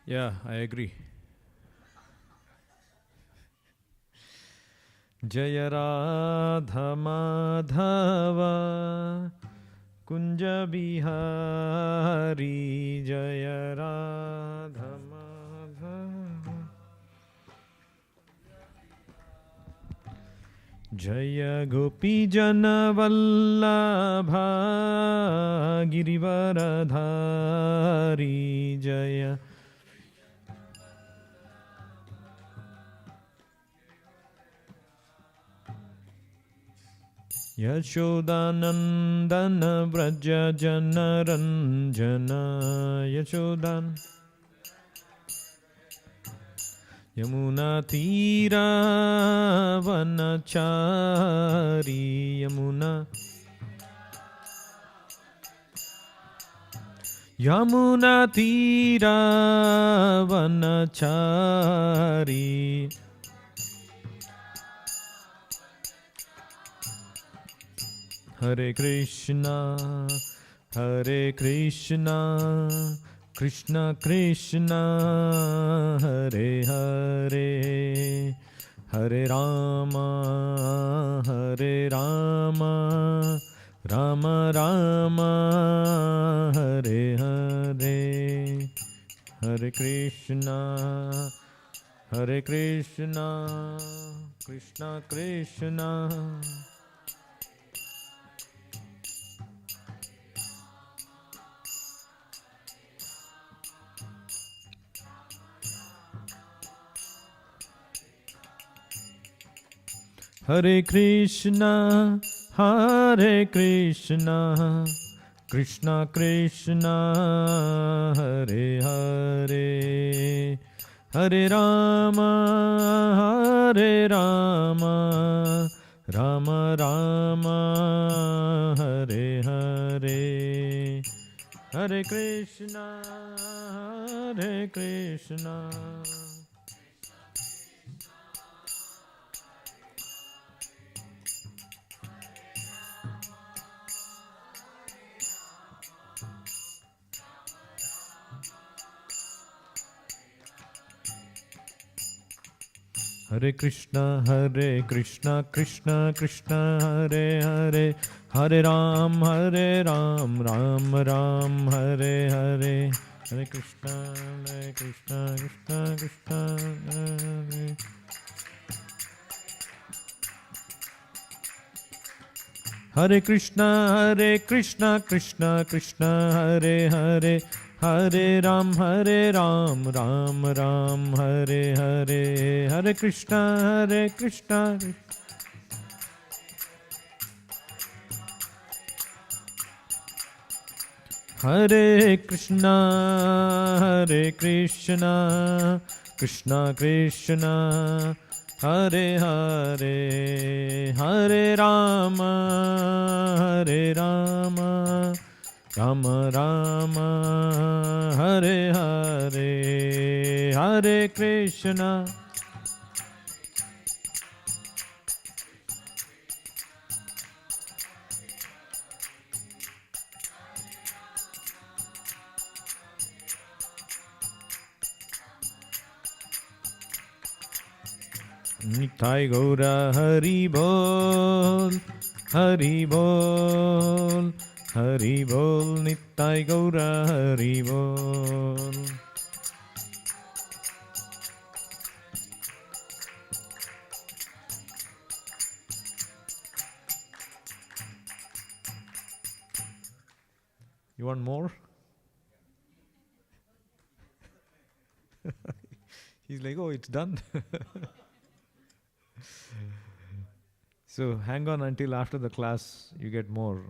Yeah, I agree. Jaya Radha Madhava Kunja Bihari Jaya Radha Madhava Jaya Gopi Jana Vallabha Girivaradhari Jaya Yashodanandana Vraja Jana Ranjana Yashodan Yamuna Tira Vanachari Yamuna Tira Vanachari Hare Krishna Hare Krishna Krishna Krishna Hare Hare Hare Rama Hare Rama Rama Rama Hare Hare Hare Krishna Hare Krishna Krishna Krishna Hare Krishna, Hare Krishna, Krishna Krishna, Hare Hare, Hare Rama, Hare Rama, Rama Rama, Hare Hare, Hare Krishna, Hare Krishna. Hare Krishna, Krishna Krishna, Hare Hare, Hare Ram, Ram Ram, Hare Hare, Hare Krishna, Krishna Krishna, Hare. Hare Krishna, Krishna Krishna, Hare Hare, Hare Ram, Ram Ram, Hare Hare, Hare Krishna, Krishna. Hare Krishna, Krishna Krishna, Hare Hare, Hare Rama, Rama Rama, Hare Hare, Hare Krishna. Nitai Gaura Hari Bol, Hari Bol, Hari Bol, Nitai Gaura Hari Bol. You want more? He's like, oh, it's done. So hang on until after the class, you get more.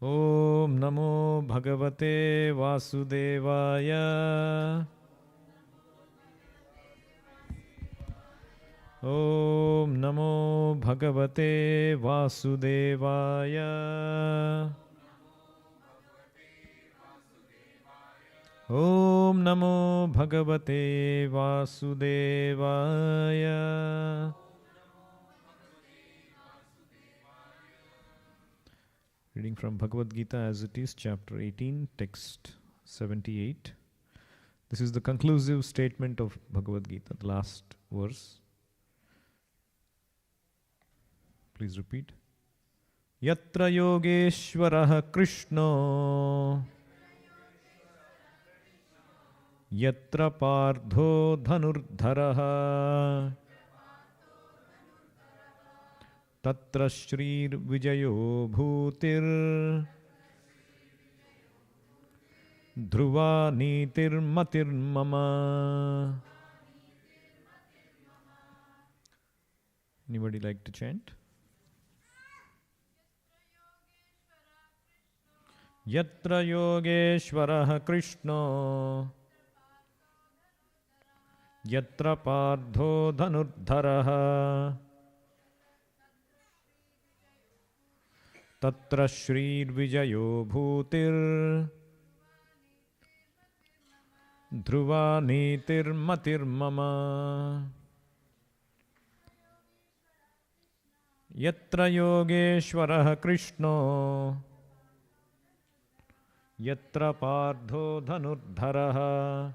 Om Namo Bhagavate Vasudevaya. Om Namo Bhagavate Vasudevaya. Om Namo Bhagavate Vasudevaya. Reading from Bhagavad Gita as it is, chapter 18, text 78. This is the conclusive statement of Bhagavad Gita, the last verse. Please repeat. Yatra yogeshwarah Krishno Yatra Pardho Dhanurdharaha Tatra Shrir Vijayo Bhutir Dhruva Nitir Matir Mama. Anybody like to chant? Yatra Yogeshwarah Krishno Yatra Pardho Dhanurdharaha Tatra Shrir Vijayo Bhutir Dhruva Nitir Matir Mama. Yatra Yogeshwarah Krishno Yatra Pardho Dhanurdharaha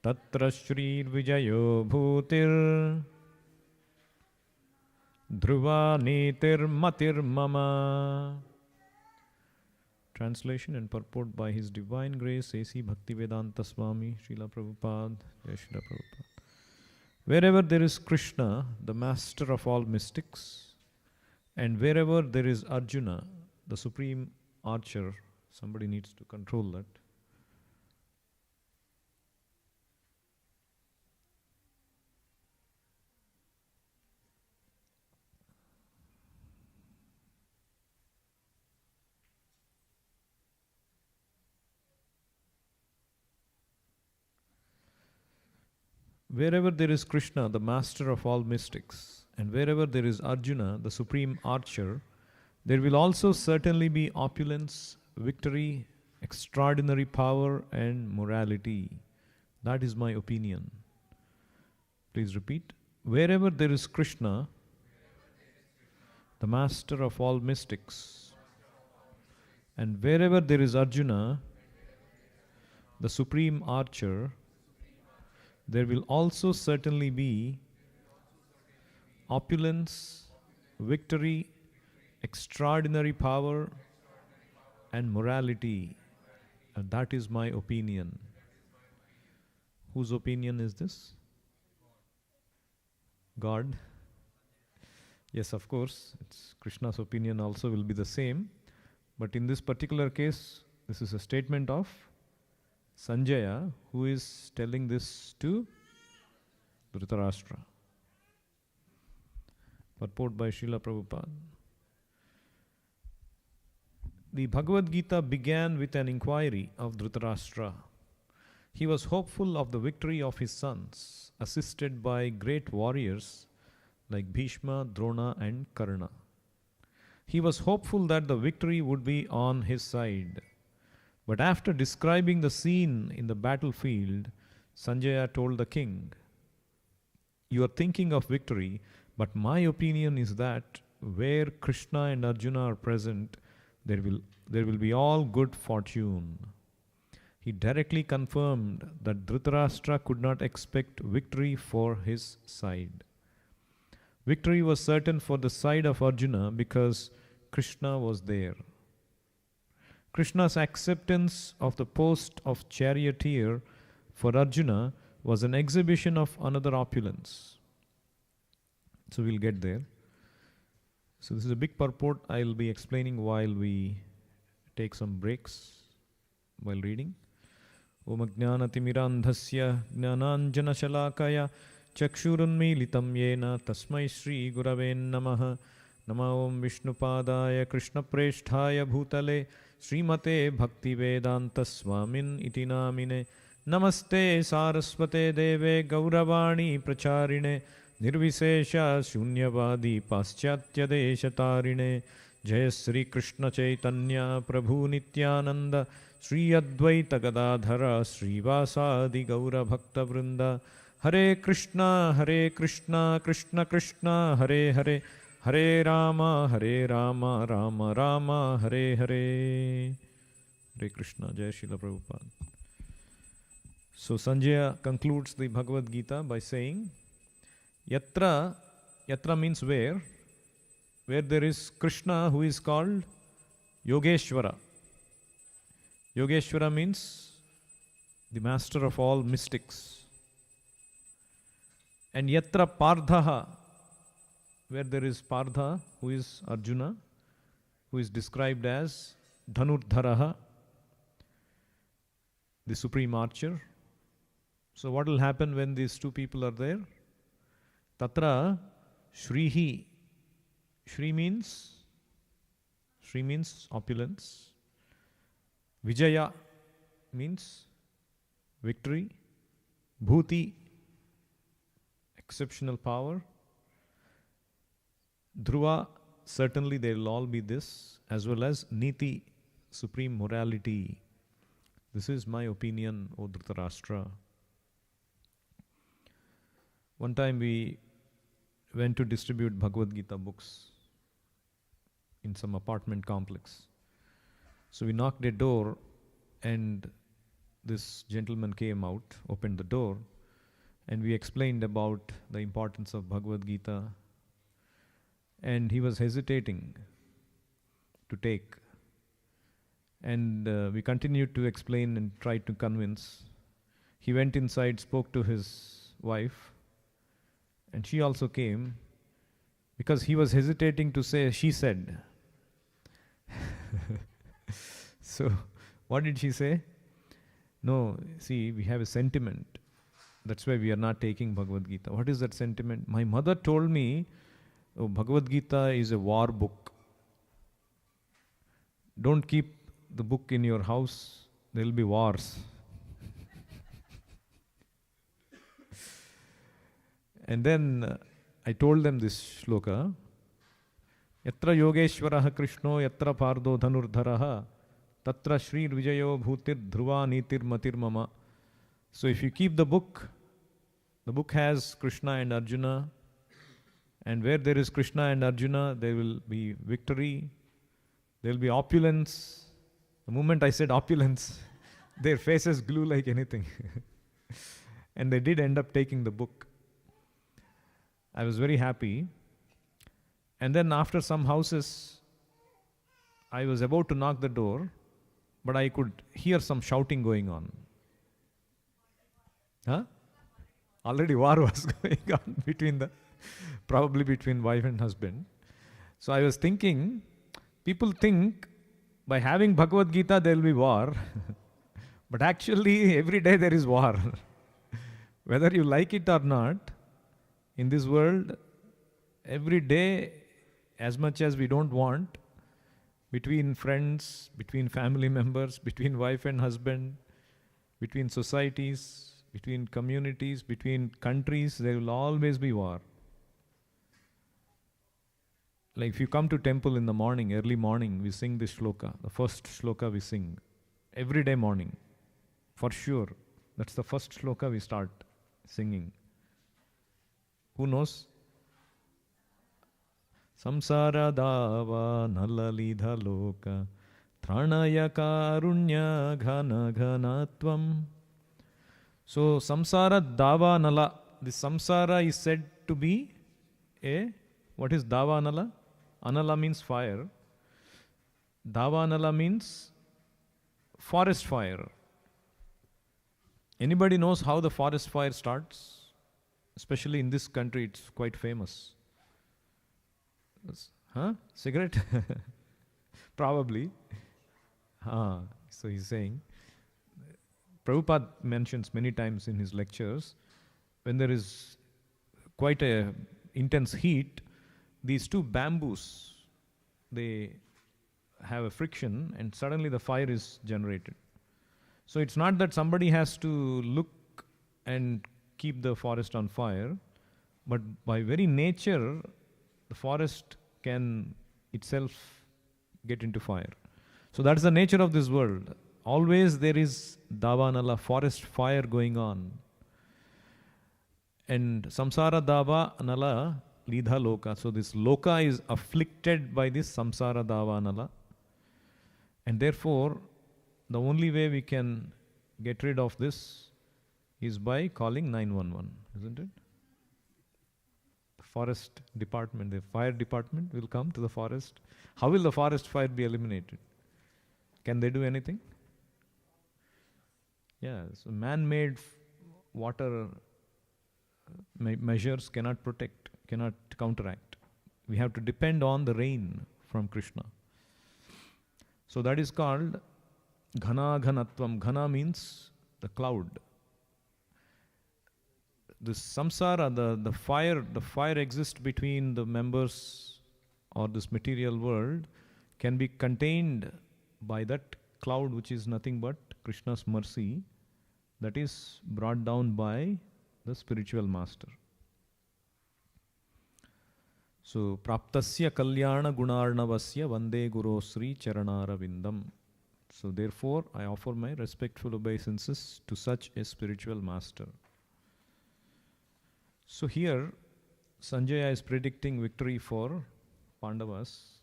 Tatra Shrir Vijayo Bhutir Dhruva Nitir Matir Mama. Translation and purport by His Divine Grace A.C. Bhaktivedanta Swami Srila Prabhupada. Jai Srila Prabhupada. Wherever there is Krishna, the master of all mystics, and wherever there is Arjuna, the supreme archer, somebody needs to control that. Wherever there is Krishna, the master of all mystics, and wherever there is Arjuna, the supreme archer, there will also certainly be opulence, victory, extraordinary power, and morality. That is my opinion. Please repeat. Wherever there is Krishna, the master of all mystics, and wherever there is Arjuna, the supreme archer, there will also certainly be opulence, victory, extraordinary power, and morality. And that is my opinion. Whose opinion is this? God. Yes, of course, it's Krishna's opinion also will be the same. But in this particular case, this is a statement of Sanjaya, who is telling this to Dhritarashtra. Purport by Srila Prabhupada. The Bhagavad Gita began with an inquiry of Dhritarashtra. He was hopeful of the victory of his sons, assisted by great warriors like Bhishma, Drona, and Karna. He was hopeful that the victory would be on his side. But after describing the scene in the battlefield, Sanjaya told the king, "You are thinking of victory, but my opinion is that where Krishna and Arjuna are present, there will be all good fortune." He directly confirmed that Dhritarashtra could not expect victory for his side. Victory was certain for the side of Arjuna because Krishna was there. Krishna's acceptance of the post of charioteer for Arjuna was an exhibition of another opulence. So we'll get there. So this is a big purport. I'll be explaining while we take some breaks while reading. Om Ajnanatimirandhasya Jnananjanashalakaya Chakshurunmilitam Yena Tasmai Shri Gurave Namaha. Nama Om Vishnupadaya Krishnapreshthaya Bhutale Srimate Bhaktivedanta Swamin iti namine. Namaste Saraswate Deve Gauravani Pracharine Nirvisesha Shunyavadi Paschatya Deshatarine. Jai Sri Krishna Chaitanya Prabhu Nityananda Sri Advaita Gadadhara Srivasadi Gaura Bhakta Vrinda. Hare Krishna Krishna Krishna Hare Hare Hare Rama Rama Rama Hare Hare. Hare Krishna. Jai Srila Prabhupada. So Sanjaya concludes the Bhagavad Gita by saying, Yatra, Yatra means where there is Krishna who is called Yogeshwara. Yogeshwara means the master of all mystics. And Yatra Pardhaha, where there is Pardha, who is Arjuna, who is described as Dhanurdharaha, the supreme archer. So what will happen when these two people are there? Tatra Shrihi. Shri means opulence. Vijaya means victory. Bhuti, exceptional power. Dhruva, certainly they will all be this, as well as Niti, supreme morality. This is my opinion, O Dhritarashtra. One time we went to distribute Bhagavad Gita books in some apartment complex. So we knocked a door and this gentleman came out, opened the door, and we explained about the importance of Bhagavad Gita. And he was hesitating to take. And we continued to explain and tried to convince. He went inside, spoke to his wife, and she also came because he was hesitating to say, she said. So, what did she say? No, see, we have a sentiment. That's why we are not taking Bhagavad Gita. What is that sentiment? My mother told me, oh, Bhagavad Gita is a war book. Don't keep the book in your house, there will be wars. And then I told them this shloka. Yatra Yogeshwaraha Krishno Yatra Pardo Dhanurdharaha Tatra Shri Vijayo Bhutir Dhruva Nitir Matir Mama. So if you keep the book has Krishna and Arjuna, and where there is Krishna and Arjuna, there will be victory, there will be opulence. The moment I said opulence, their faces glue like anything. And they did end up taking the book. I was very happy. And then after some houses, I was about to knock the door, but I could hear some shouting going on. Huh? Already war was going on probably between wife and husband. So I was thinking, people think by having Bhagavad Gita there will be war. But actually every day there is war. Whether you like it or not, in this world, every day, as much as we don't want, between friends, between family members, between wife and husband, between societies, between communities, between countries, there will always be war. Like if you come to temple in the morning, early morning, we sing this shloka, the first shloka we sing, every day morning, for sure. That's the first shloka we start singing. Who knows? Samsara dava nalalidha loka Tranaya karunya ghana ghanatvam. So samsara dava nala. This samsara is said to be what is dava anala? Anala means fire. Dava anala means forest fire. Anybody knows how the forest fire starts? Especially in this country, it's quite famous. Huh? Cigarette? Probably. So he's saying, Prabhupada mentions many times in his lectures, when there is quite a intense heat, these two bamboos, they have a friction and suddenly the fire is generated. So it's not that somebody has to look and keep the forest on fire, but by very nature, the forest can itself get into fire. So that's the nature of this world. Always there is davanala, forest fire going on. And samsara dava anala lidha loka. So this loka is afflicted by this samsara dava anala. And therefore, the only way we can get rid of this is by calling 911, isn't it? The forest department, the fire department will come to the forest. How will the forest fire be eliminated? Can they do anything? Yeah, so man-made water measures cannot protect, cannot counteract. We have to depend on the rain from Krishna. So that is called ghana ghanatvam. Ghana means the cloud. The samsara, the fire exists between the members or this material world can be contained by that cloud, which is nothing but Krishna's mercy, that is brought down by the spiritual master. So, praptasya kalyana gunarnavasya vande guru sri charanaravindam. So, therefore, I offer my respectful obeisances to such a spiritual master. So, here, Sanjaya is predicting victory for Pandavas,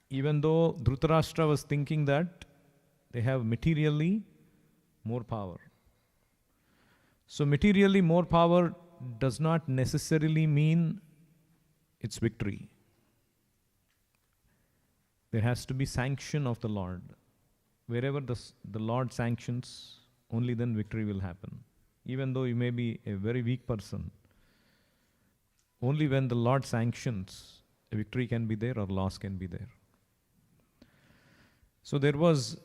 even though Dhritarashtra was thinking that they have materially more power. So, materially more power does not necessarily mean it's victory. There has to be sanction of the Lord. Wherever the Lord sanctions, only then victory will happen. Even though you may be a very weak person, only when the Lord sanctions, a victory can be there or loss can be there. So there was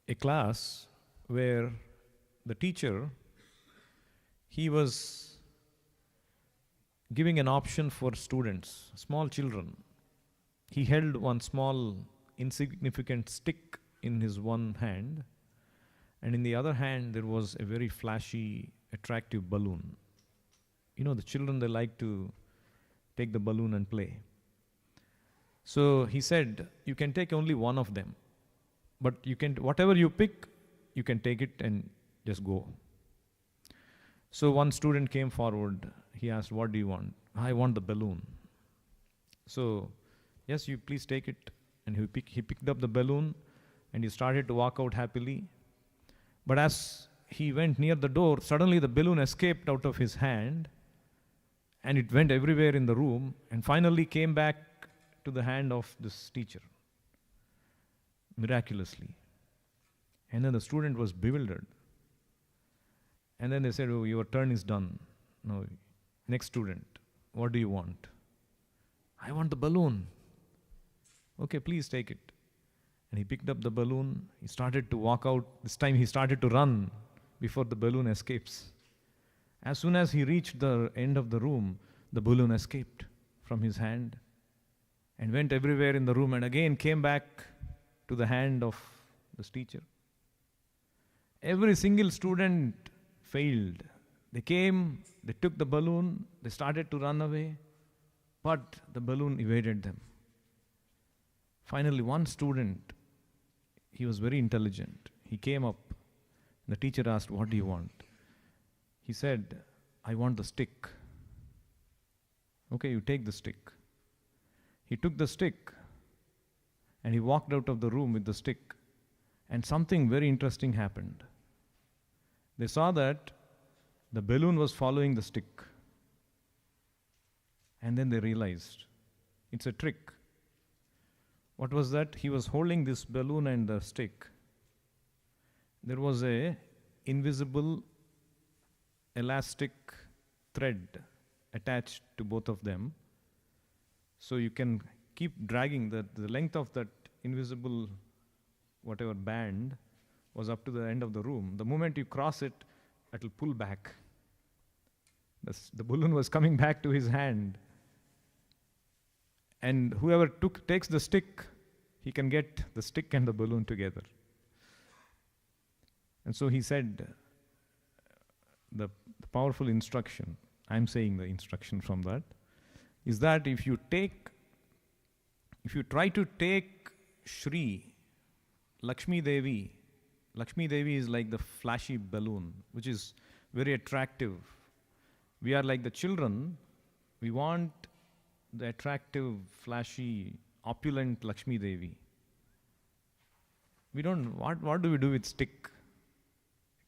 a class where the teacher, he was giving an option for students, small children. He held one small insignificant stick in his one hand, and in the other hand there was a very flashy, attractive balloon. You know, the children, they like to take the balloon and play. So he said, you can take only one of them, but you can, whatever you pick, you can take it and just go. So one student came forward. He asked, what do you want? I want the balloon. So, yes, you please take it. And he picked up the balloon and he started to walk out happily. But as he went near the door, suddenly the balloon escaped out of his hand and it went everywhere in the room and finally came back to the hand of this teacher, miraculously. And then the student was bewildered. And then they said, oh, your turn is done. No, next student, what do you want? I want the balloon. Okay, please take it. And he picked up the balloon. He started to walk out. This time he started to run before the balloon escapes. As soon as he reached the end of the room, the balloon escaped from his hand and went everywhere in the room and again came back to the hand of this teacher. Every single student failed. They came, they took the balloon, they started to run away, but the balloon evaded them. Finally, one student, he was very intelligent. He came up. The teacher asked, what do you want? He said, I want the stick. Okay, you take the stick. He took the stick and he walked out of the room with the stick. And something very interesting happened. They saw that the balloon was following the stick. And then they realized, it's a trick. What was that? He was holding this balloon and the stick. There was a invisible elastic thread attached to both of them. So you can keep dragging the length of that invisible whatever band was up to the end of the room. The moment you cross it, it will pull back. The balloon was coming back to his hand. And whoever takes the stick, he can get the stick and the balloon together. And so he said, the powerful instruction, I'm saying the instruction from that, is that if you try to take Shri, Lakshmi Devi is like the flashy balloon, which is very attractive. We are like the children, we want the attractive, flashy, opulent Lakshmi Devi. We don't, what do we do with stick?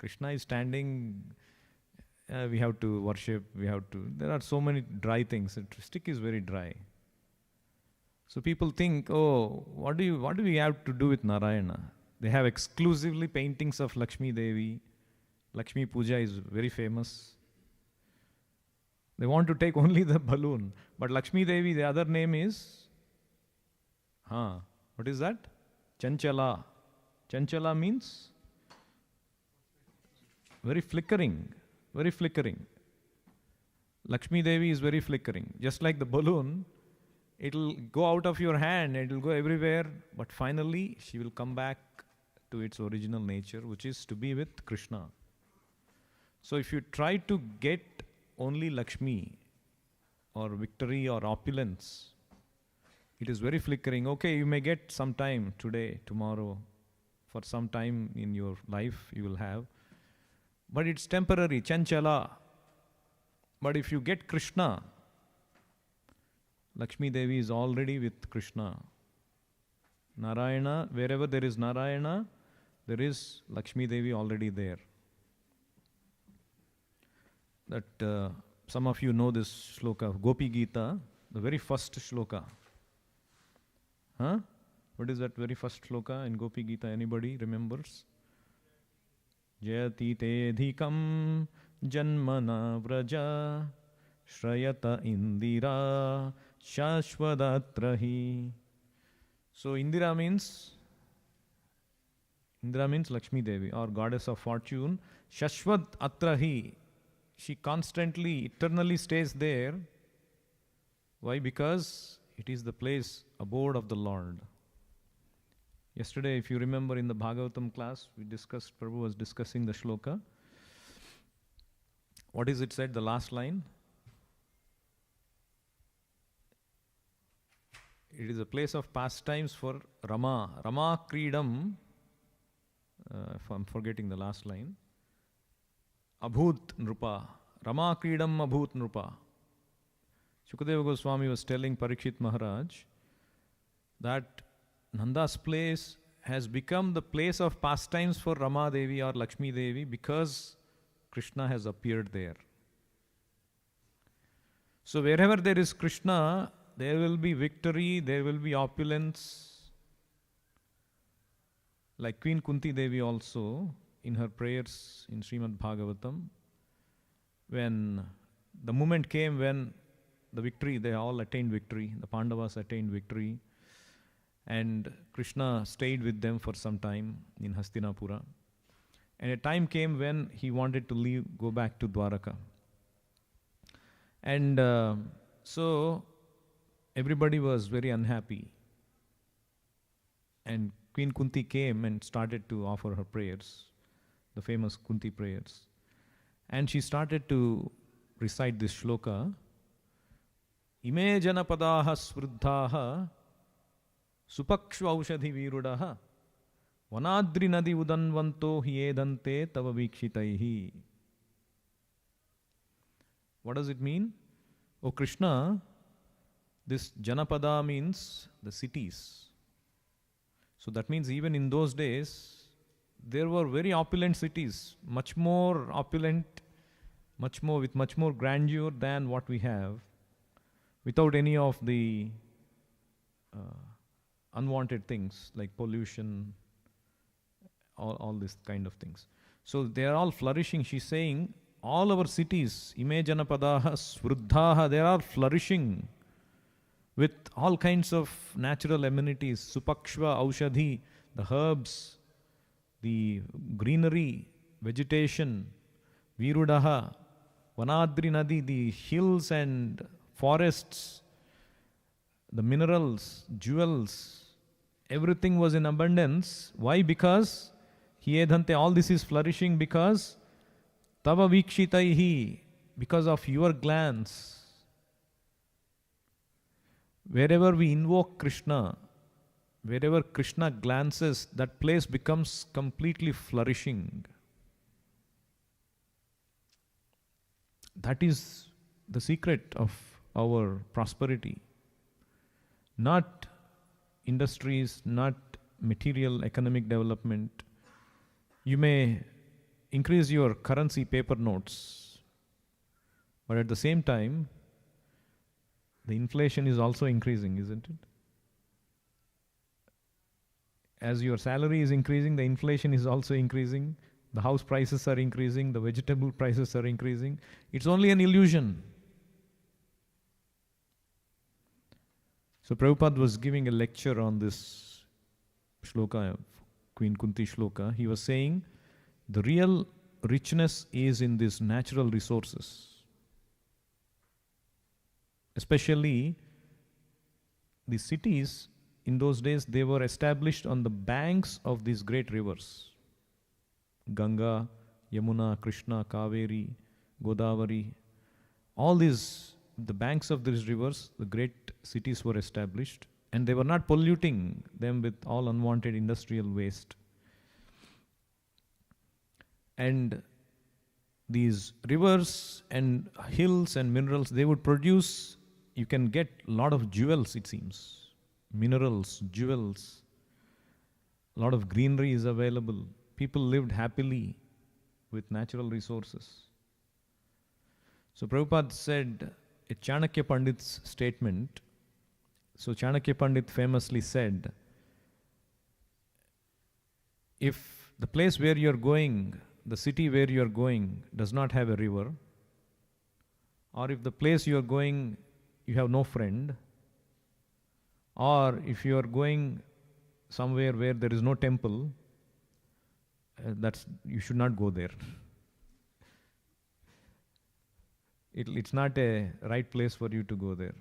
Krishna is standing, we have to worship, there are so many dry things. The stick is very dry. So people think, oh, what do we have to do with Narayana? They have exclusively paintings of Lakshmi Devi. Lakshmi Puja is very famous. They want to take only the balloon. But Lakshmi Devi, the other name is, what is that? Chanchala. Chanchala means very flickering, very flickering. Lakshmi Devi is very flickering. Just like the balloon, it'll go out of your hand, it'll go everywhere, but finally she will come back to its original nature, which is to be with Krishna. So if you try to get only Lakshmi or victory or opulence, it is very flickering. Okay, you may get some time today, tomorrow, for some time in your life you will have, but it's temporary, chanchala. But if you get Krishna, Lakshmi Devi is already with Krishna. Narayana, wherever there is Narayana, there is Lakshmi Devi already there. That some of you know this shloka of Gopi Gita, the very first shloka. What is that very first shloka in Gopi Gita? Anybody remembers? Jayati te dhikam janmana vraja shrayata indira shashvadatrahi. So Indira means Lakshmi Devi, or goddess of fortune. Shashvad atrahi, she constantly, eternally stays there. Why? Because it is the place, abode of the Lord. Yesterday, if you remember in the Bhagavatam class, Prabhu was discussing the shloka. What is it said, the last line? It is a place of pastimes for Rama. Rama Kridam, if I'm forgetting the last line. Abhut Nrupa. Rama Kridam Abhut Nrupa. Shukadeva Goswami was telling Parikshit Maharaj that Nanda's place has become the place of pastimes for Rama Devi or Lakshmi Devi because Krishna has appeared there. So wherever there is Krishna, there will be victory, there will be opulence. Like Queen Kunti Devi also, in her prayers in Srimad Bhagavatam, when the moment came when the victory, they all attained victory, the Pandavas attained victory, and Krishna stayed with them for some time in Hastinapura. And a time came when he wanted to leave, go back to Dwaraka. And so everybody was very unhappy. And Queen Kunti came and started to offer her prayers, the famous Kunti prayers. And she started to recite this shloka. Ime janapadaha svruddhaha supakshva aushadhi virudaha vanadri nadi udanvanto hyedante tava vikshitaihi. What does it mean? O Krishna, this Janapada means the cities. So that means even in those days, there were very opulent cities, much more opulent, with much more grandeur than what we have, without any of the unwanted things like pollution, all these kind of things. So they are all flourishing. She's saying all our cities, ime janapadaha svruddhaha, they are flourishing with all kinds of natural amenities, supakshva aushadhi, the herbs, the greenery, vegetation, virudaha, vanadri nadi, the hills and forests, the minerals, jewels, everything was in abundance. Why? Because hyedhante, all this is flourishing because tava vikshitaihi, because of your glance. Wherever we invoke Krishna, wherever Krishna glances, that place becomes completely flourishing. That is the secret of our prosperity. Not industries, not material economic development. You may increase your currency paper notes, but at the same time, the inflation is also increasing, isn't it? As your salary is increasing, the inflation is also increasing. The house prices are increasing, the vegetable prices are increasing. It's only an illusion. So Prabhupada was giving a lecture on this shloka, Queen Kunti shloka. He was saying the real richness is in these natural resources. Especially the cities in those days, they were established on the banks of these great rivers. Ganga, Yamuna, Krishna, Kaveri, Godavari. All these, the banks of these rivers, the great cities were established, and they were not polluting them with all unwanted industrial waste. And these rivers and hills and minerals, they would produce, you can get a lot of jewels, it seems. Minerals, jewels, a lot of greenery is available. People lived happily with natural resources. So Prabhupada said a Chanakya Pandit's statement. So Chanakya Pandit famously said, if the place where you're going, the city where you're going does not have a river, or if the place you're going, you have no friend, or if you're going somewhere where there is no temple, you should not go there. It's not a right place for you to go there.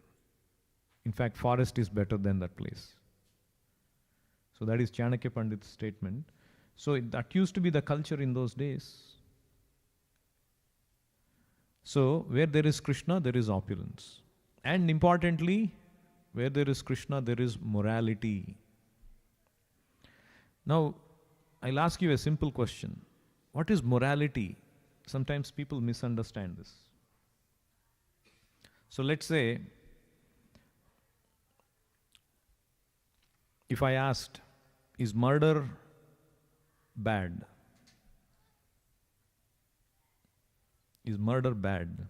In fact, forest is better than that place. So that is Chanakya Pandit's statement. So that used to be the culture in those days. So where there is Krishna, there is opulence. And importantly, where there is Krishna, there is morality. Now, I'll ask you a simple question. What is morality? Sometimes people misunderstand this. So let's say, if I asked, is murder bad? Is murder bad?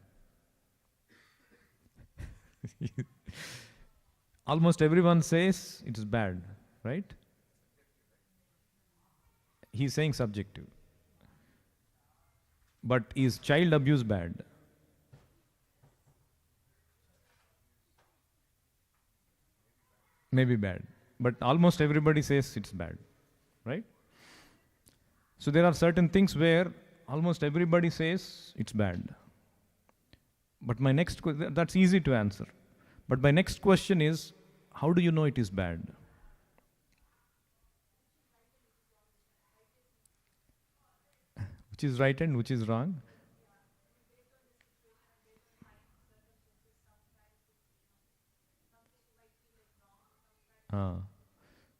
Almost everyone says it is bad, right? He's saying subjective. But is child abuse bad? Maybe bad. But almost everybody says it's bad, right? So there are certain things where almost everybody says it's bad. But my next question, that's easy to answer. But my next question is, how do you know it is bad? Which is right and which is wrong?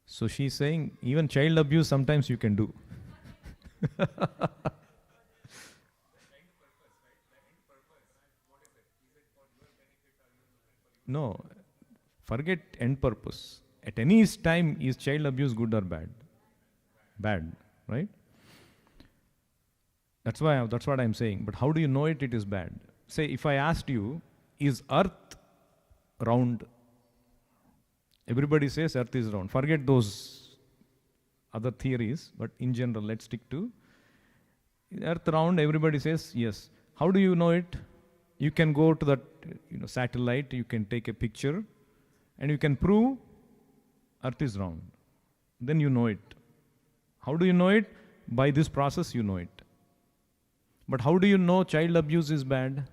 So she's saying even child abuse sometimes you can do. No, forget end purpose. At any time, is child abuse good or bad? Bad, right? That's what I'm saying. But how do you know it is bad? Say, if I asked you, is earth round? Everybody says earth is round. Forget those other theories, but in general, let's stick to earth round. Everybody says yes. How do you know it? You can go to that satellite, you can take a picture, and you can prove earth is round. Then you know it. How do you know it? By this process you know it. But how do you know child abuse is bad?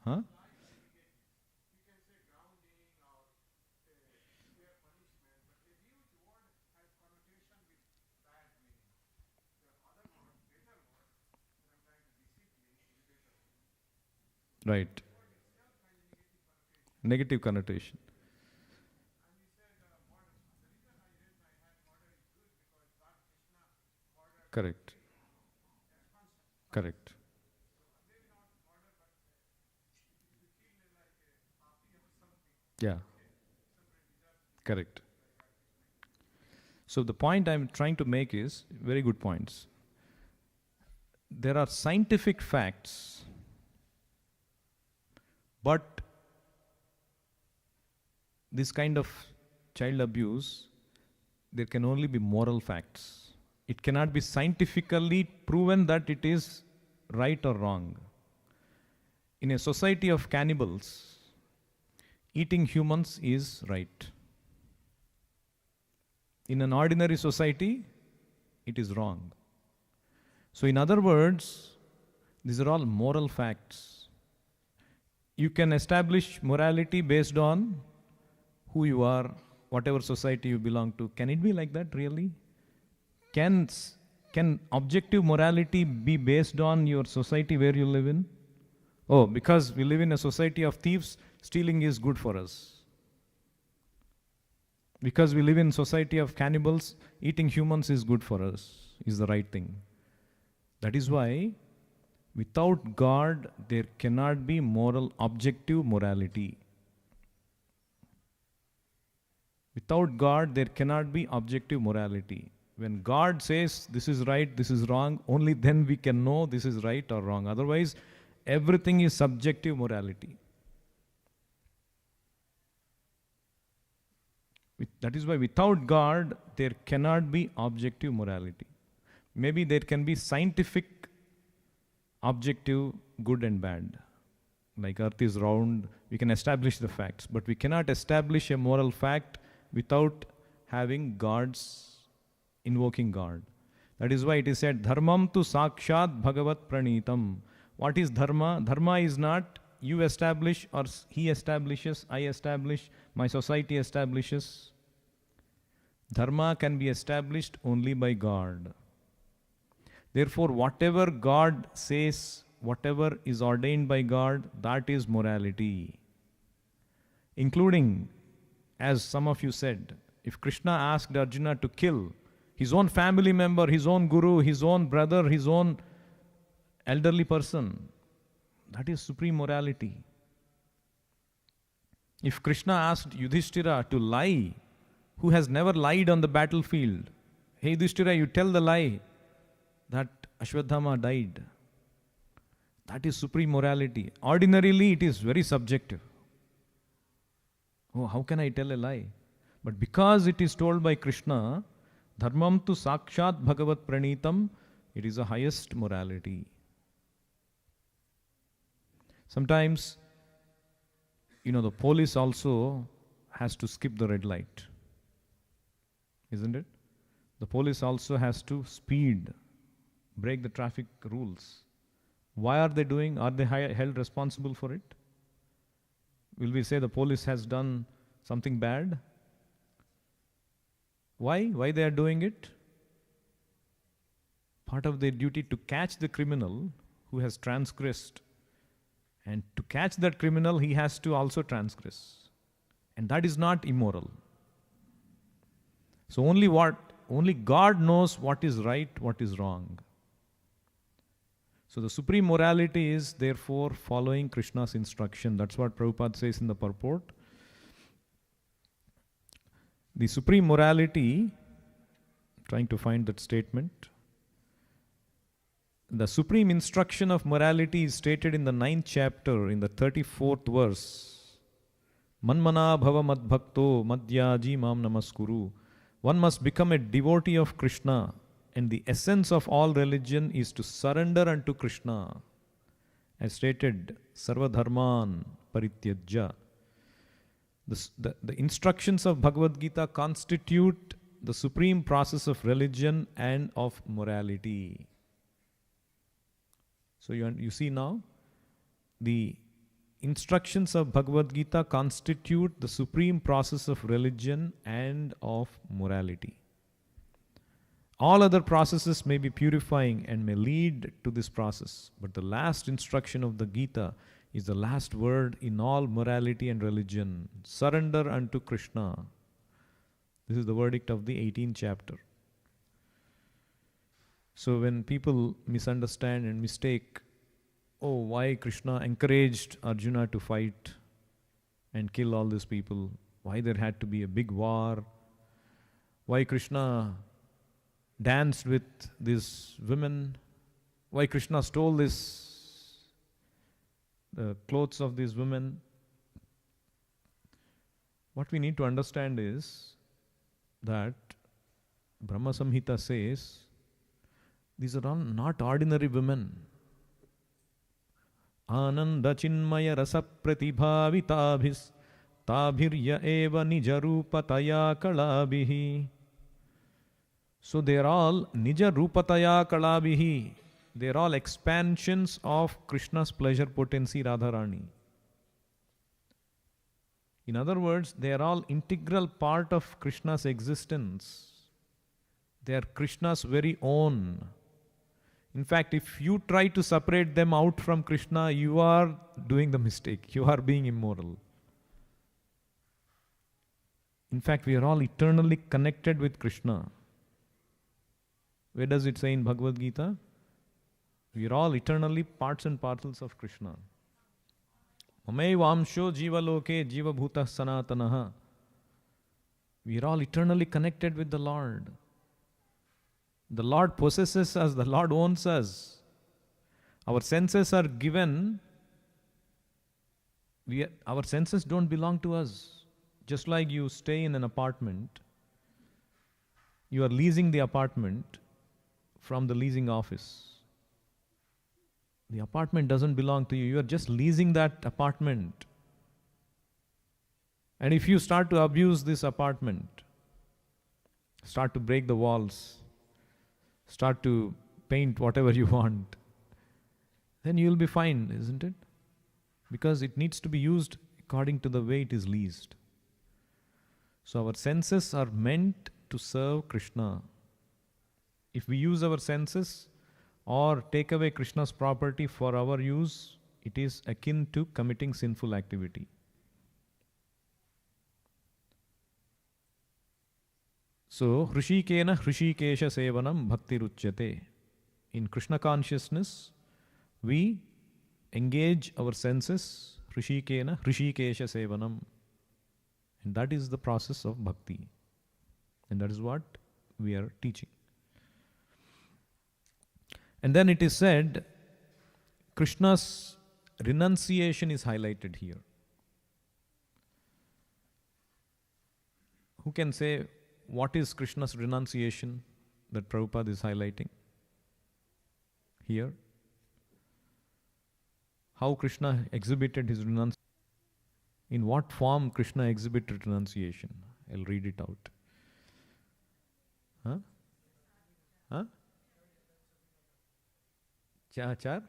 Huh? Right. Negative connotation. Correct. Correct. Yeah. Correct. So the point I'm trying to make is, very good points. There are scientific facts, but this kind of child abuse, there can only be moral facts. It cannot be scientifically proven that it is right or wrong. In a society of cannibals, eating humans is right. In an ordinary society, it is wrong. So in other words, these are all moral facts. You can establish morality based on who you are, whatever society you belong to. Can it be like that really? Can objective morality be based on your society where you live in? Oh, because we live in a society of thieves, stealing is good for us. Because we live in a society of cannibals, eating humans is good for us, is the right thing. That is why, without God, there cannot be moral, objective morality. Without God, there cannot be objective morality. When God says this is right, this is wrong, only then we can know this is right or wrong. Otherwise, everything is subjective morality. That is why without God, there cannot be objective morality. Maybe there can be scientific objective good and bad. Like earth is round, we can establish the facts, but we cannot establish a moral fact without having invoking God. That is why it is said, Dharmam tu sakshat Bhagwat pranitam. What is dharma? Dharma is not you establish or he establishes, I establish, my society establishes. Dharma can be established only by God. Therefore, whatever God says, whatever is ordained by God, that is morality. Including, as some of you said, if Krishna asked Arjuna to kill his own family member, his own guru, his own brother, his own elderly person, that is supreme morality. If Krishna asked Yudhishthira to lie, who has never lied on the battlefield, hey Yudhishthira, you tell the lie that Ashwadhama died. That is supreme morality. Ordinarily, it is very subjective. Oh, how can I tell a lie? But because it is told by Krishna, Dharmam tu sakshat Bhagavat pranitam, it is the highest morality. Sometimes, the police also has to skip the red light. Isn't it? The police also has to speed, break the traffic rules. Why are they doing? Are they held responsible for it? Will we say the police has done something bad? Why? Why they are doing it? Part of their duty to catch the criminal who has transgressed. And to catch that criminal, he has to also transgress. And that is not immoral. So only God knows what is right, what is wrong. So the supreme morality is therefore following Krishna's instruction. That's what Prabhupada says in the purport. The supreme morality, trying to find that statement, the supreme instruction of morality is stated in the 9th chapter, in the 34th verse. Manmana bhava madbhakto madhyaji mam namaskuru. One must become a devotee of Krishna, and the essence of all religion is to surrender unto Krishna. As stated, Sarva Dharman Parityajya. The instructions of Bhagavad Gita constitute the supreme process of religion and of morality. So you see now, the instructions of Bhagavad Gita constitute the supreme process of religion and of morality. All other processes may be purifying and may lead to this process, but the last instruction of the Gita is the last word in all morality and religion. Surrender unto Krishna. This is the verdict of the 18th chapter. So when people misunderstand and mistake, why Krishna encouraged Arjuna to fight and kill all these people, why there had to be a big war, why Krishna danced with these women, why Krishna stole the clothes of these women. What we need to understand is that Brahma Samhita says these are all not ordinary women. Ananda Chinmaya Rasa Pratibhavitabhis Tabhirya Eva Nijarupataya Kalabhihi. So they are all Nijarupataya Kalabhihi. They are all expansions of Krishna's pleasure potency Radharani. In other words, they are all integral part of Krishna's existence. They are Krishna's very own. In fact, if you try to separate them out from Krishna, you are doing the mistake. You are being immoral. In fact, we are all eternally connected with Krishna. Where does it say in Bhagavad Gita? We are all eternally parts and parcels of Krishna. Mamevamsho jiva loke jiva bhuta sanatanaha. We are all eternally connected with the Lord. The Lord possesses us, the Lord owns us. Our senses are given, our senses don't belong to us. Just like you stay in an apartment, you are leasing the apartment from the leasing office. The apartment doesn't belong to you, you are just leasing that apartment. And if you start to abuse this apartment, start to break the walls, start to paint whatever you want, then you will be fine, isn't it? Because it needs to be used according to the way it is leased. So our senses are meant to serve Krishna. If we use our senses or take away Krishna's property for our use, it is akin to committing sinful activity. So, Hrishikena Hrishikesha Sevanam Bhakti Ruchyate. In Krishna consciousness, we engage our senses, Hrishikena Hrishikesha Sevanam. And that is the process of bhakti. And that is what we are teaching. And then it is said, Krishna's renunciation is highlighted here. Who can say what is Krishna's renunciation that Prabhupada is highlighting here? How Krishna exhibited his renunciation? In what form Krishna exhibited renunciation? I'll read it out. Huh? Char?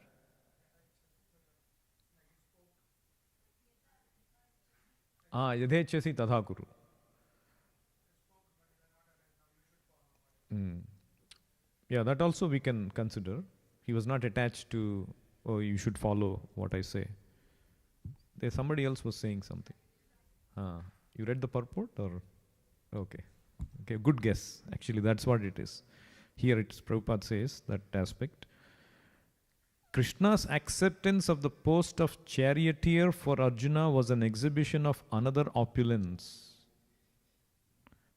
Yadhechasi tadha kuru. Yeah, that also we can consider. He was not attached to, oh, you should follow what I say. There somebody else was saying something. You read the purport or? Okay, good guess. Actually, that's what it is. Here it's Prabhupada says that aspect. Krishna's acceptance of the post of charioteer for Arjuna was an exhibition of another opulence.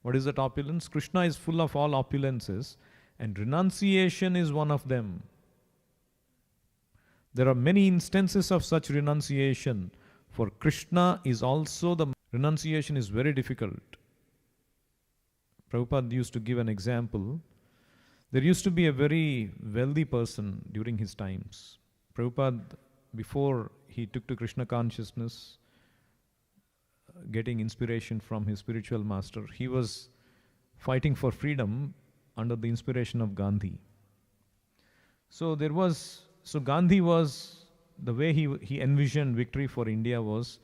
What is that opulence? Krishna is full of all opulences, and renunciation is one of them. There are many instances of such renunciation. For Krishna is also the renunciation is very difficult. Prabhupada used to give an example. There used to be a very wealthy person during his times. Prabhupada, before he took to Krishna consciousness, getting inspiration from his spiritual master, he was fighting for freedom under the inspiration of Gandhi. So Gandhi was, the way he envisioned victory for India was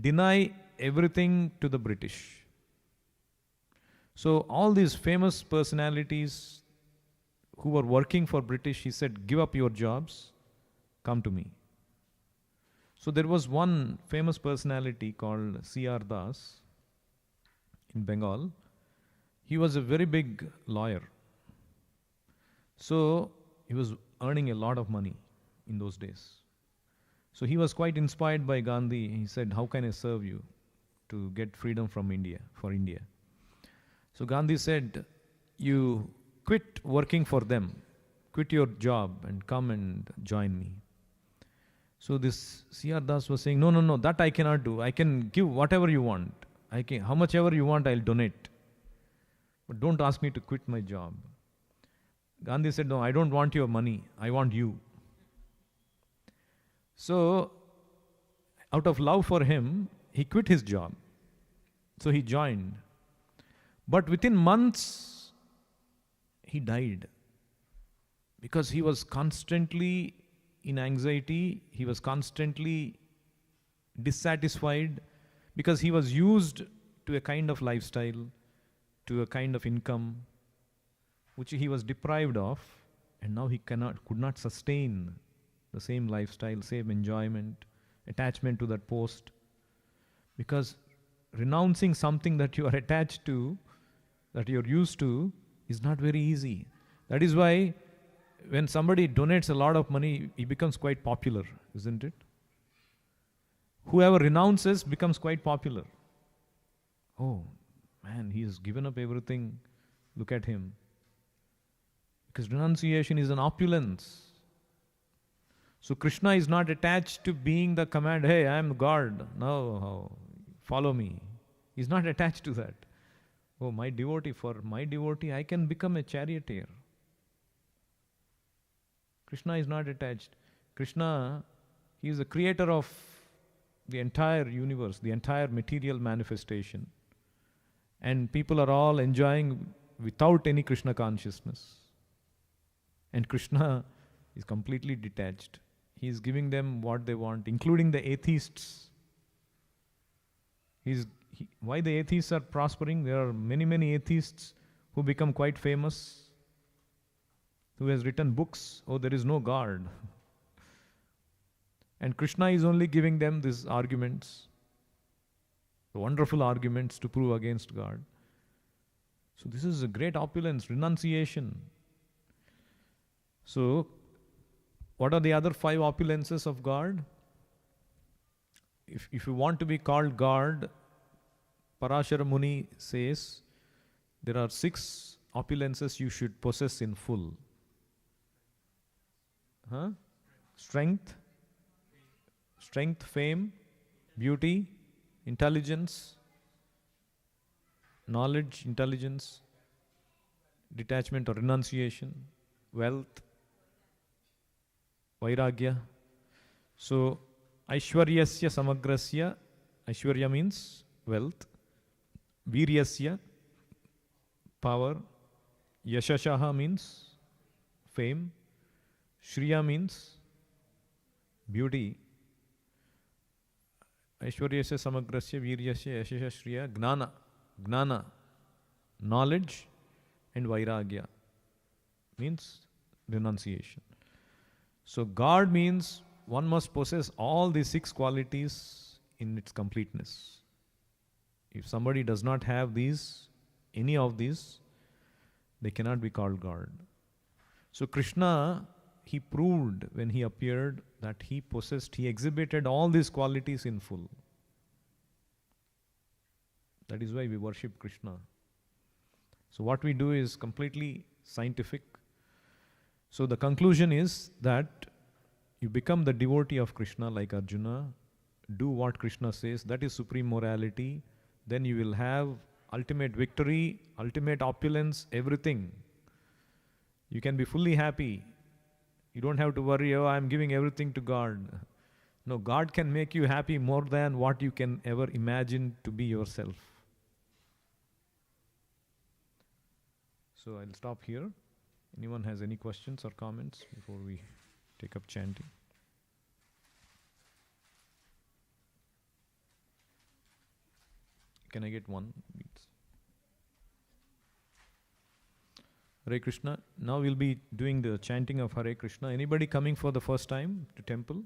deny everything to the British. So all these famous personalities who were working for British, he said, give up your jobs, come to me. So there was one famous personality called C.R. Das in Bengal. He was a very big lawyer. So he was earning a lot of money in those days. So he was quite inspired by Gandhi. He said, how can I serve you to get freedom from India, for India? So Gandhi said, you quit working for them, quit your job and come and join me. So this C.R. Das was saying, no, that I cannot do. I can give whatever you want. How much ever you want, I'll donate. But don't ask me to quit my job. Gandhi said, no, I don't want your money. I want you. So, out of love for him, he quit his job. So he joined. But within months, he died. Because he was constantly in anxiety, he was constantly dissatisfied, because he was used to a kind of lifestyle, to a kind of income, which he was deprived of, and now he could not sustain the same lifestyle, same enjoyment, attachment to that post. Because renouncing something that you are attached to, that you're used to, is not very easy. That is why when somebody donates a lot of money, he becomes quite popular, isn't it? Whoever renounces becomes quite popular. Oh, man, he has given up everything. Look at him. Because renunciation is an opulence. So Krishna is not attached to being the command, hey, I am God, now follow me. He's not attached to that. Oh, my devotee, for my devotee, I can become a charioteer. Krishna is not attached. Krishna, he is the creator of the entire universe, the entire material manifestation. And people are all enjoying without any Krishna consciousness. And Krishna is completely detached. He is giving them what they want, including the atheists. Why the atheists are prospering? There are many atheists who become quite famous, who has written books, oh, there is no God. And Krishna is only giving them these arguments, wonderful arguments to prove against God. So this is a great opulence, renunciation. So, what are the other 5 opulences of God? If you want to be called God, Parashara Muni says, there are 6 opulences you should possess in full. Strength, fame, beauty, intelligence, knowledge, intelligence, detachment or renunciation, wealth, vairagya. So, Aishwaryasya samagrasya, Aishwarya means wealth, Viryasya, power, Yashashaha means fame, Shriya means beauty, Aishwaryasya samagrasya, Viryasya, Yashasha, Shriya, Gnana, knowledge, and Vairagya means renunciation. So God means one must possess all these 6 qualities in its completeness. If somebody does not have any of these, they cannot be called God. So Krishna, he proved when he appeared that he exhibited all these qualities in full. That is why we worship Krishna. So what we do is completely scientific. So the conclusion is that you become the devotee of Krishna like Arjuna, do what Krishna says, that is supreme morality, then you will have ultimate victory, ultimate opulence, everything. You can be fully happy. You don't have to worry, oh, I'm giving everything to God. No, God can make you happy more than what you can ever imagine to be yourself. So I'll stop here. Anyone has any questions or comments before we take up chanting? Can I get one, please? Hare Krishna. Now we'll be doing the chanting of Hare Krishna. Anybody coming for the first time to temple?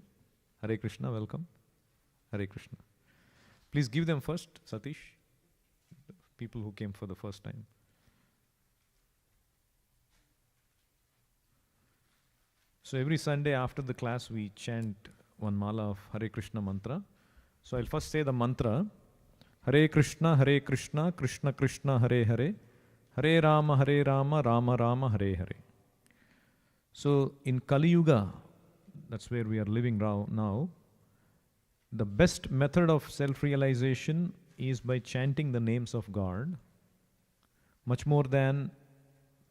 Hare Krishna, welcome. Hare Krishna. Please give them first, Satish. People who came for the first time. So every Sunday after the class we chant one mala of Hare Krishna mantra. So I'll first say the mantra. Hare Krishna, Krishna Krishna, Hare Hare. Hare Rama, Rama Rama, Hare Hare. So in Kali Yuga, that's where we are living now, the best method of self realization is by chanting the names of God, much more than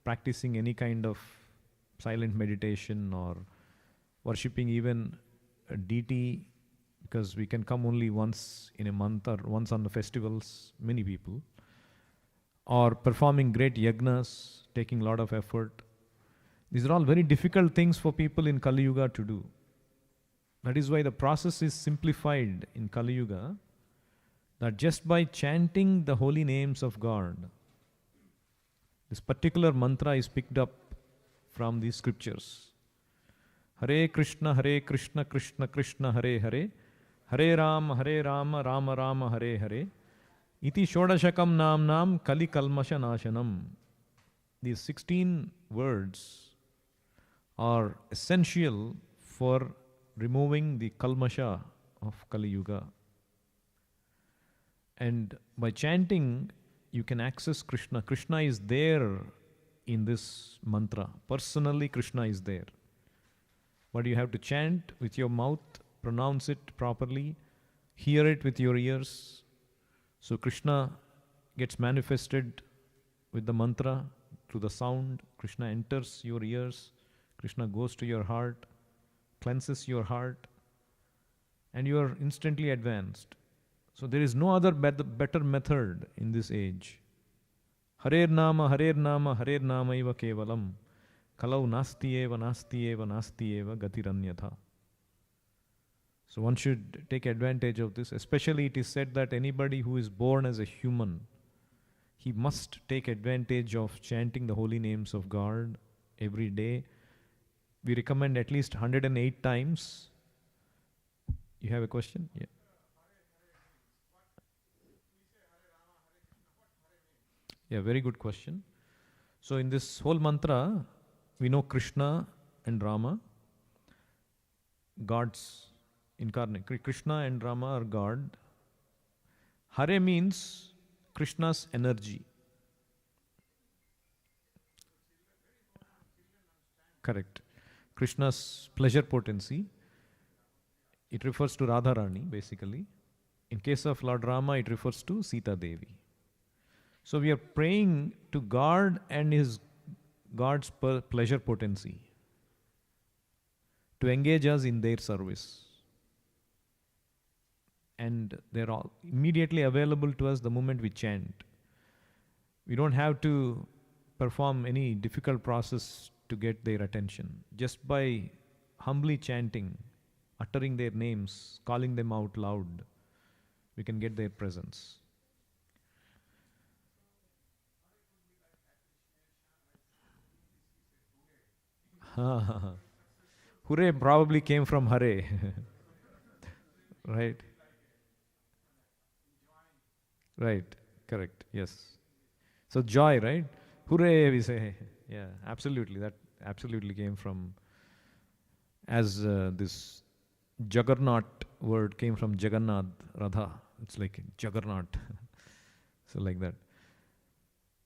practicing any kind of silent meditation or worshipping even a deity, because we can come only once in a month or once on the festivals, many people, or performing great yagnas, taking a lot of effort. These are all very difficult things for people in Kali Yuga to do. That is why the process is simplified in Kali Yuga, that just by chanting the holy names of God, this particular mantra is picked up from these scriptures. Hare Krishna, Krishna Krishna, Hare Hare, Hare Rama, Rama Rama, Hare Hare, Iti Shodashakam Nam Kali Kalmasha Nashanam. These 16 words are essential for removing the kalmasha of Kali Yuga. And by chanting, you can access Krishna. Krishna is there in this mantra. Personally, Krishna is there. But you have to chant with your mouth, pronounce it properly, hear it with your ears. So Krishna gets manifested with the mantra through the sound. Krishna enters your ears. Krishna goes to your heart, cleanses your heart, and you are instantly advanced. So there is no other better method in this age. Hare Nama, Hare Nama, Hare Nama eva kevalam. Kalau nasti eva, nasti eva, nasti eva, gatiranyatha. So one should take advantage of this. Especially it is said that anybody who is born as a human, he must take advantage of chanting the holy names of God every day. We recommend at least 108 times. You have a question? Yeah. Yeah, very good question. So in this whole mantra, we know Krishna and Rama, gods incarnate. Krishna and Rama are God. Hare means Krishna's energy. Correct. Krishna's pleasure potency. It refers to Radharani basically. In case of Lord Rama, it refers to Sita Devi. So we are praying to God and God's pleasure potency to engage us in their service. And they're all immediately available to us the moment we chant. We don't have to perform any difficult process to get their attention. Just by humbly chanting, uttering their names, calling them out loud, we can get their presence. Hooray probably came from Hare. Right? Right. Correct. Yes. So joy, right? Hooray, we say. Yeah, absolutely. That absolutely came from, as this Juggernaut word came from Jagannath, Radha. It's like Juggernaut. So like that.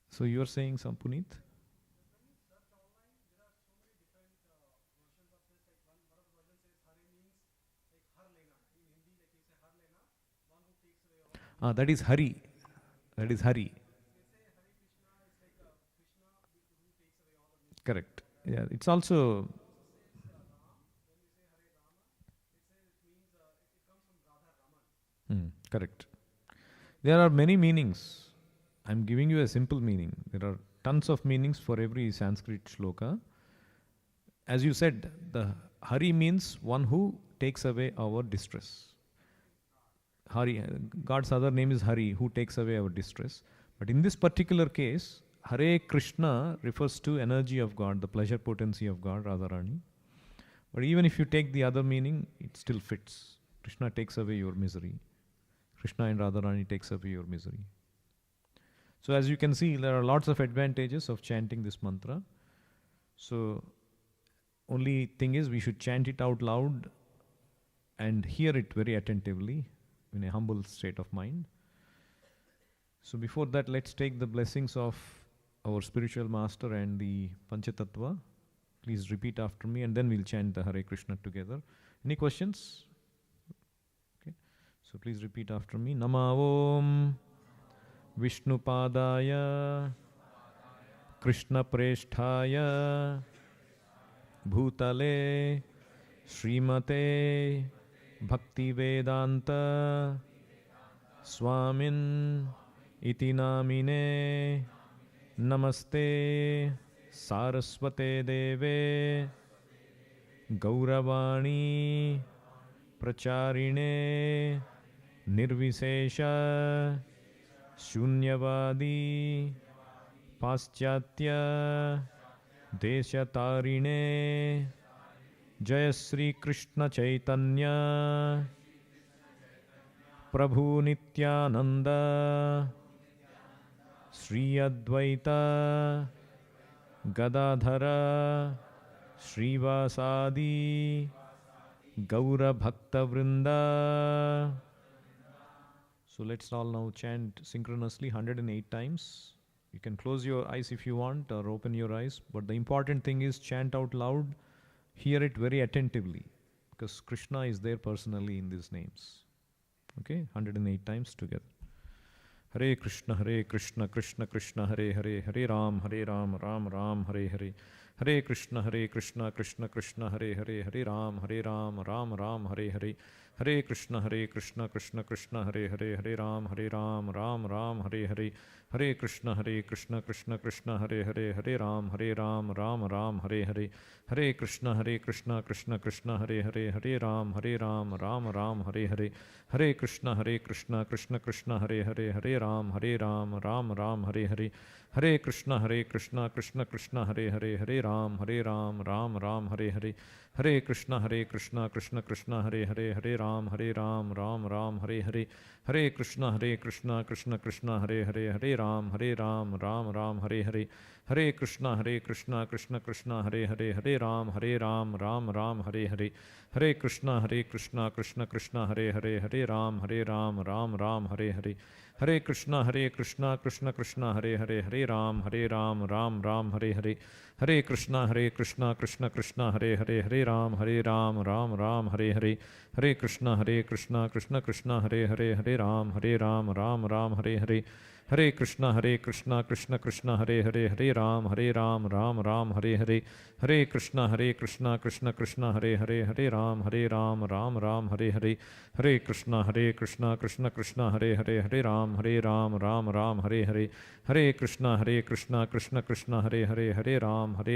So you are saying some, Puneet? That is Hari. That is Hari. Correct. Yeah, it's also. Correct. There are many meanings. I'm giving you a simple meaning. There are tons of meanings for every Sanskrit shloka. As you said, the Hari means one who takes away our distress. Hari, God's other name is Hari, who takes away our distress. But in this particular case, Hare Krishna refers to energy of God, the pleasure potency of God, Radharani. But even if you take the other meaning, it still fits. Krishna takes away your misery. Krishna and Radharani takes away your misery. So as you can see, there are lots of advantages of chanting this mantra. So only thing is we should chant it out loud and hear it very attentively in a humble state of mind. So before that, let's take the blessings of our spiritual master and the Panchatattva. Please repeat after me and then we'll chant the Hare Krishna together. Any questions? Okay. So please repeat after me. Nama Om Vishnupadaya Krishna Preshthaya Bhutale Srimate Bhakti Vedanta Swamin Iti Namine Namaste Saraswate Deve Gauravani Pracharine Nirvisesha Shunyavadi Paschatya Deshatarine Jaya Sri Krishna Chaitanya Prabhu Nityananda Sri Advaita Gadadhara Srivasadi Gaura Bhakta Vrinda. So let's all now chant synchronously 108 times. You can close your eyes if you want or open your eyes, but the important thing is chant out loud, hear it very attentively, because Krishna is there personally in these names. Okay, 108 times together. Hare Krishna, Krishna Krishna, Hare Hare, Hare Ram, Ram Ram, Hare Hare. Hare Krishna, Krishna Krishna, Hare Hare, Hare Ram, Ram Ram, Hare Hare. Hare Krishna, Krishna Krishna, Hare Hare, Hare Ram, Ram Ram, Hare Hare. Hare Krishna, Krishna Krishna, Hare Hare, Hare Ram, Ram Ram, Hare Hare. Hare Krishna, Krishna Krishna, Hare Hare, Hare Ram, Ram Ram, Hare Hare. Hare Krishna, Krishna Krishna, Hare Hare, Hare Ram, Ram Ram, Hare Hare. Hare Krishna, Krishna Krishna, Hare Hare, Hare Ram, Ram Ram, Hare Hare. Hare Krishna, Krishna Krishna, Hare Hare, Hare Ram, Ram Ram, Hare Hare. Hare Krishna, Krishna Krishna, Hare Hare, Hare Ram, Ram Ram, Hare Hare. Hare Krishna, Krishna Krishna, Hare Hare, Hare Ram, Ram Ram, Hare Hare. Hare Krishna, Krishna Krishna, Hare Hare, Hare Ram, Ram Ram, Hare Hare. Hare Krishna, Krishna Krishna, Hare Hare, Hare Ram, Ram Ram, Hare Hare. Hare Krishna, Krishna Krishna, Hare Hare, Hare Ram, Ram Ram, Hare Hare. Hare Krishna, Krishna Krishna, Hare Hare, Hare Ram, Ram Ram, Hare Hare. Hare Krishna, Krishna Krishna, Hare Hare, Hare Ram, Ram Ram, Hare Hare. Hare Krishna, Krishna Krishna, Hare Hare, Hare Ram, Ram Ram, Hare Hare. Hare Krishna, Krishna Krishna, Hare Hare, Hare Ram, Ram Ram, Hare Hare. Hare Krishna, Krishna Krishna, Hare Hare, Hare Ram,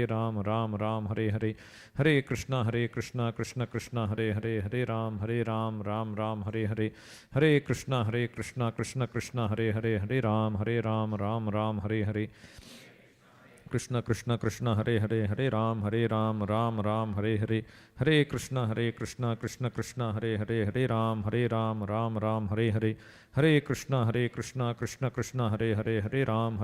Ram Hare Hare. Hare Krishna, Krishna Krishna, Hare Hare, Hare Ram, Ram Hare Hare. Hare Krishna, Krishna Krishna, Hare Hare, Hare Ram, Ram Hare Hare. Krishna Krishna, Hare Hare, Hare Ram, Ram Hare Hare. Hare Krishna, Krishna Krishna, Hare Hare, Hare Ram, Ram Hare Hare. Hare Krishna, Krishna Krishna, Hare Hare, Hare Ram,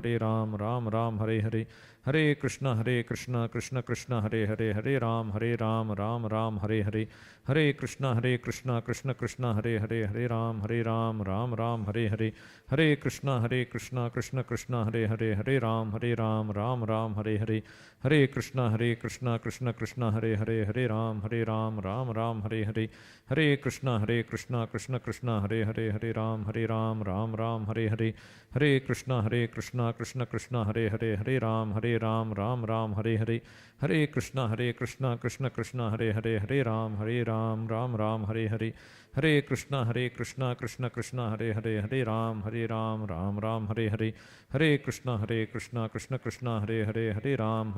Ram Hare Hare. Hare Krishna, Krishna Krishna, Hare Hare, Hare Ram, Ram Hare Hare. Hare Krishna, Krishna Krishna, Hare Hare, Hare Ram, Ram Hare Hare. Hare Krishna, Krishna Krishna, Hare Hare, Hare Ram, Ram Hare Hare. Hare Krishna, Krishna Krishna, Hare Hare, Hare Ram, Ram Hare Hare. Hare Krishna, Krishna Krishna, Hare Hare, Hare Ram, Ram Hare Hare. Hare Krishna, Krishna Krishna, Hare Hare, Hare Ram, Ram Hare Hare. Hare Krishna, Krishna Krishna, Hare Hare, Hare Ram, Ram Hare Hare. Hare Krishna, Krishna Krishna, Hare Hare, Hare Ram, Ram Hare Hare. Hare Krishna, Krishna Krishna, Hare Hare, Hare Ram,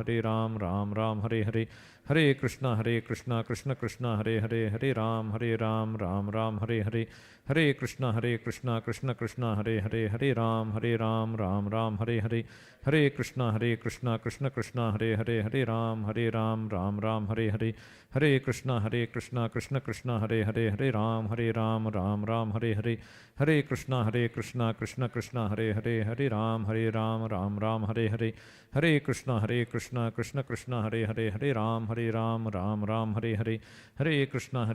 Ram Hare Hare. Hare Krishna, Krishna Krishna, Hare Hare, Hare Ram, Ram Hare Hare. Hare Krishna, Krishna Krishna, Hare Hare, Hare Ram, Ram Hare Hare. Hare Krishna, Krishna Krishna, Hare Hare, Hare Ram, Ram Hare Hare. Hare Krishna, Krishna Krishna, Hare Hare, Hare Ram, Ram, Hare Ram, Ram Ram, Hare Hare, Hare Krishna, Krishna Krishna, Hare Hare, Hare Ram, Ram Ram, Hare Hare, Hare Krishna, Krishna Krishna, Hare Hare, Hare Ram, Ram Ram, Hare Hare, Hare Krishna,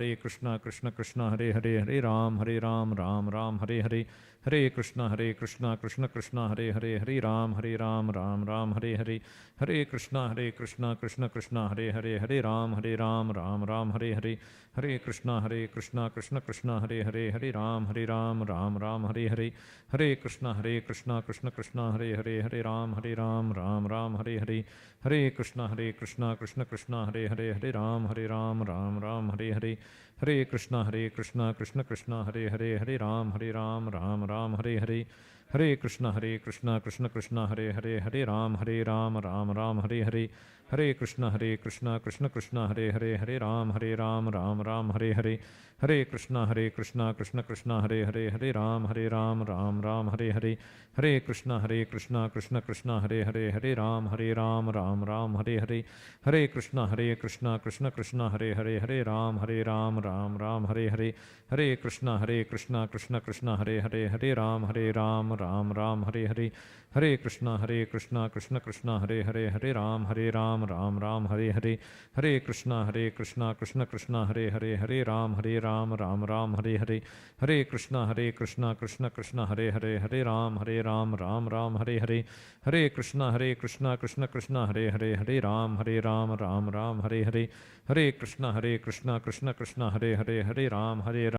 Krishna Krishna, Hare Hare, Hare Ram, Ram Ram, Hare Hare, Hare Krishna, Krishna Krishna, Hare Hare, Hare Ram, Ram Ram, Hare Hare, Hare Krishna, Krishna Krishna, Hare Hare, Hare Ram, Ram Ram, Hare Hare, Hare Krishna, Krishna Krishna, Hare Hare, Hare Ram, Ram Ram, Hare Hare, Hare Krishna, Krishna Krishna, Hare Hare, Hare Ram, Ram Ram, Hare Hare, Hare Krishna, Krishna Krishna, Hare Hare, Hare Ram, Ram Ram, Hare Hare, Hare Krishna, Krishna Krishna, Hare Hare, Hare Ram, Ram Ram, Hare Hare, Hare Krishna, Krishna Krishna, Hare Hare, Hare Ram, Ram Ram, Hare Hare, Hare Krishna, Krishna Krishna, Hare Hare, Hare Ram, Ram Ram, Hare Hare, Hare Krishna, Krishna Krishna, Hare Hare, Hare Ram, Ram Ram, Hare Hare, Hare Krishna, Krishna Krishna, Hare Hare, Hare Ram, Ram Ram, Hare Hare, Hare Krishna, Krishna Krishna, Hare Hare, Hare Ram, Ram Ram, Hare Hare, Hare Krishna, Krishna Krishna, Hare Hare, Hare Ram, Ram Ram, Hare Hare, Hare Krishna, Krishna Krishna, Hare Hare, Hare Ram, Ram Ram, Hare Hare, Hare Krishna, Krishna Krishna, Hare Hare, Hare Ram, Ram Ram, Hare Hare, Hare Krishna, Krishna Krishna, Hare Hare, Hare Ram, Ram Ram, Hare Hare, Hare Krishna, Krishna Krishna, Hare Hare, Hare Ram, Ram Ram, Hare Hare, Hare Krishna, Krishna Krishna, Hare Hare, Hare Ram,